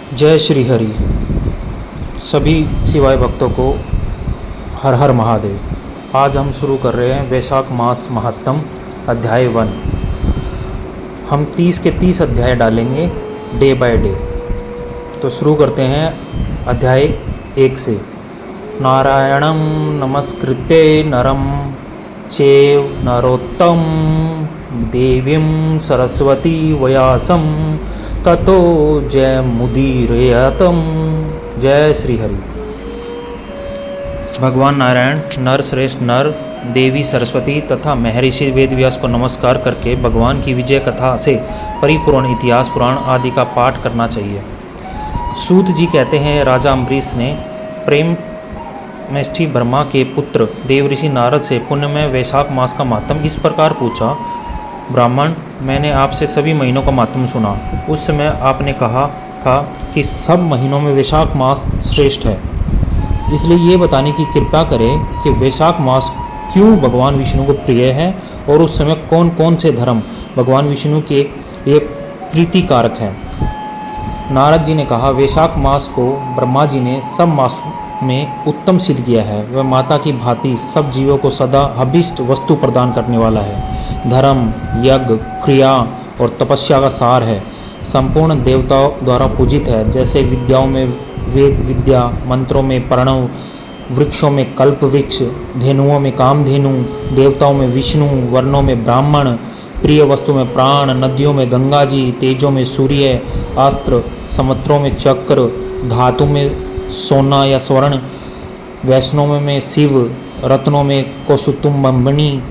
जय श्री हरि। सभी शिवाय भक्तों को हर हर महादेव। आज हम शुरू कर रहे हैं वैशाख मास महत्तम अध्याय 1। हम 30 के 30 अध्याय डालेंगे डे बाय डे। तो शुरू करते हैं अध्याय 1 से। नारायणं नमस्कृत्य नरं चैव नरोत्तम देवीं सरस्वती व्यासं ततो जयमुदीरयतं। जय श्री हरि। भगवान नारायण, नर श्रेष्ठ नर, देवी सरस्वती तथा महर्षि वेदव्यास को नमस्कार करके भगवान की विजय कथा से परिपूर्ण इतिहास पुराण आदि का पाठ करना चाहिए। सूत जी कहते हैं, राजा अम्बरीश ने प्रेम मेष्ठी ब्रह्मा के पुत्र देवऋषि नारद से पुण्य में वैशाख मास का मातम इस प्रकार पूछा। ब्राह्मण, मैंने आपसे सभी महीनों का मातम सुना। उस समय आपने कहा था कि सब महीनों में वैशाख मास श्रेष्ठ है। इसलिए ये बताने की कृपा करें कि वैशाख मास क्यों भगवान विष्णु को प्रिय है और उस समय कौन कौन से धर्म भगवान विष्णु के लिए प्रीतिकारक हैं। नारद जी ने कहा, वैशाख मास को ब्रह्मा जी ने सब मासों में उत्तम सिद्ध किया है। वह माता की भांति सब जीवों को सदा अभीष्ट वस्तु प्रदान करने वाला है। धर्म, यज्ञ, क्रिया और तपस्या का सार है। संपूर्ण देवताओं द्वारा पूजित है। जैसे विद्याओं में वेद विद्या, मंत्रों में प्रणव, वृक्षों में कल्प वृक्ष, धेनुओं में कामधेनु, देवताओं में विष्णु, वर्णों में ब्राह्मण, प्रिय वस्तु में प्राण, नदियों में गंगा जी, तेजों में सूर्य, अस्त्र, समुद्रों में चक्र, धातु में सोना या स्वर्ण, वैष्णव में शिव, रत्नों में कौस्तुभमणि,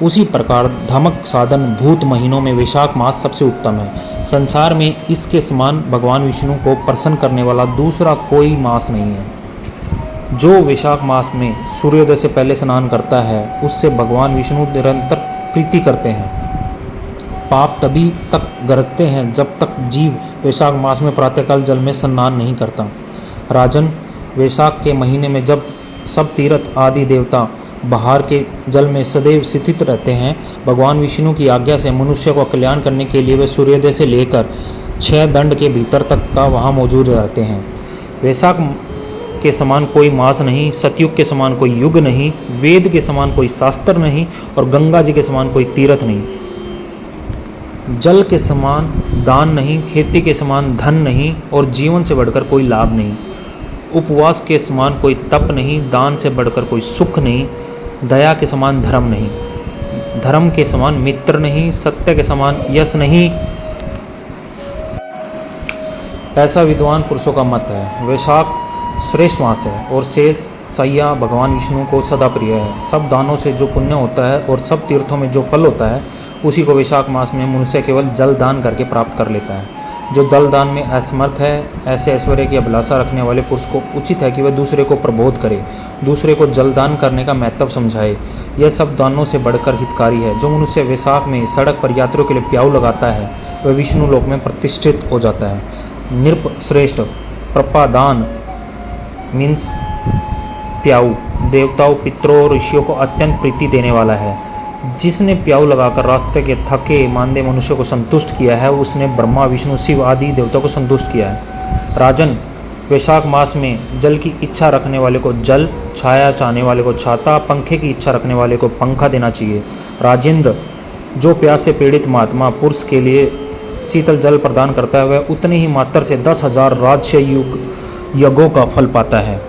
उसी प्रकार धमक साधन भूत महीनों में वैशाख मास सबसे उत्तम है। संसार में इसके समान भगवान विष्णु को प्रसन्न करने वाला दूसरा कोई मास नहीं है। जो वैशाख मास में सूर्योदय से पहले स्नान करता है उससे भगवान विष्णु निरंतर प्रीति करते हैं। पाप तभी तक गरजते हैं जब तक जीव वैशाख मास में प्रातःकाल जल में स्नान नहीं करता। राजन, वैशाख के महीने में जब सब तीर्थ आदि देवता बाहर के जल में सदैव स्थित रहते हैं, भगवान विष्णु की आज्ञा से मनुष्य को कल्याण करने के लिए वे सूर्योदय से लेकर 6 दंड के भीतर तक का वहाँ मौजूद रहते हैं। वैशाख के समान कोई मास नहीं, सतयुग के समान कोई युग नहीं, वेद के समान कोई शास्त्र नहीं और गंगा जी के समान कोई तीर्थ नहीं। जल के समान दान नहीं, खेती के समान धन नहीं और जीवन से बढ़कर कोई लाभ नहीं। उपवास के समान कोई तप नहीं, दान से बढ़कर कोई सुख नहीं, दया के समान धर्म नहीं, धर्म के समान मित्र नहीं, सत्य के समान यश नहीं। ऐसा विद्वान पुरुषों का मत है। वैशाख श्रेष्ठ मास है और शेष सैया भगवान विष्णु को सदा प्रिय है। सब दानों से जो पुण्य होता है और सब तीर्थों में जो फल होता है उसी को वैशाख मास में मनुष्य केवल जल दान करके प्राप्त कर लेता है। जो दल दान में असमर्थ है, ऐसे ऐश्वर्य की अभिलाषा रखने वाले पुरुष को उचित है कि वह दूसरे को प्रबोध करे, दूसरे को जल दान करने का महत्व समझाए। यह सब दानों से बढ़कर हितकारी है। जो मनुष्य वैशाख में सड़क पर यात्रियों के लिए प्याऊ लगाता है वह विष्णु लोक में प्रतिष्ठित हो जाता है। नृप श्रेष्ठ प्रपादान मीन्स प्याऊ देवताओं, पितरों और ऋषियों को अत्यंत प्रीति देने वाला है। जिसने प्याऊ लगाकर रास्ते के थके मांदे मनुष्य को संतुष्ट किया है उसने ब्रह्मा, विष्णु, शिव आदि देवताओं को संतुष्ट किया है। राजन, वैशाख मास में जल की इच्छा रखने वाले को जल, छाया चाहने वाले को छाता, पंखे की इच्छा रखने वाले को पंखा देना चाहिए। राजेंद्र, जो प्यास से पीड़ित महात्मा पुरुष के लिए शीतल जल प्रदान करता है वह उतनी ही मात्रा से 10,000 राजयुग यज्ञों का फल पाता है।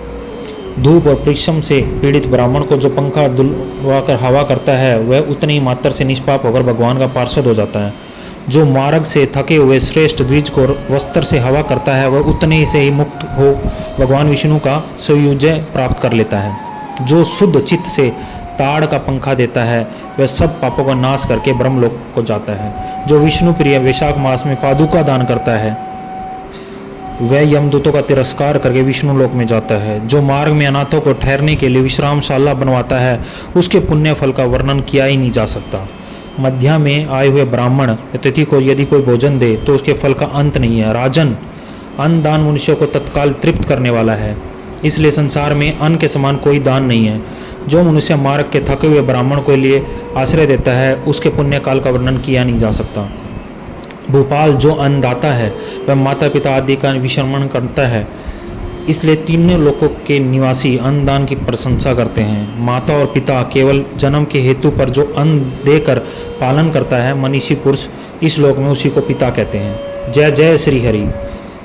धूप और परिश्रम से पीड़ित ब्राह्मण को जो पंखा दुलवाकर हवा करता है वह उतनी ही मात्रा से निष्पाप होकर भगवान का पार्षद हो जाता है। जो मार्ग से थके हुए श्रेष्ठ द्विज को वस्त्र से हवा करता है वह उतने से ही मुक्त हो भगवान विष्णु का संयुजय प्राप्त कर लेता है। जो शुद्ध चित्त से ताड़ का पंखा देता है वह सब पापों का नाश करके ब्रह्मलोक को जाता है। जो विष्णु प्रिय वैशाख मास में पादुका दान करता है वह यमदूतों का तिरस्कार करके विष्णु लोक में जाता है। जो मार्ग में अनाथों को ठहरने के लिए विश्रामशाला बनवाता है उसके पुण्य फल का वर्णन किया ही नहीं जा सकता। मध्या में आए हुए ब्राह्मण अतिथि को यदि कोई भोजन दे तो उसके फल का अंत नहीं है। राजन, अन्न दान मनुष्य को तत्काल तृप्त करने वाला है, इसलिए संसार में अन्न के समान कोई दान नहीं है। जो मनुष्य मार्ग के थके हुए ब्राह्मण के लिए आश्रय देता है उसके पुण्य काल का वर्णन किया नहीं जा सकता। भूपाल जो अन्नदाता है वह माता पिता आदि का विश्रमण करता है, इसलिए तीनों लोकों के निवासी अन्नदान की प्रशंसा करते हैं। माता और पिता केवल जन्म के हेतु पर जो अन्न देकर पालन करता है मनीषी पुरुष, इस लोक में उसी को पिता कहते हैं। जय जय श्री हरि।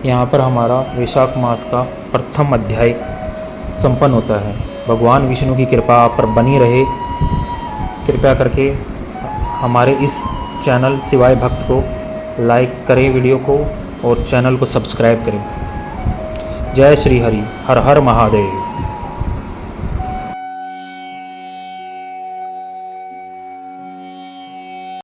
यहाँ पर हमारा वैशाख मास का प्रथम अध्याय संपन्न होता है। भगवान विष्णु की कृपा आप पर बनी रहे। कृपया करके हमारे इस चैनल शिवाय भक्त को लाइक करें वीडियो को और चैनल को सब्सक्राइब करें। जय श्री हरि। हर हर महादेव।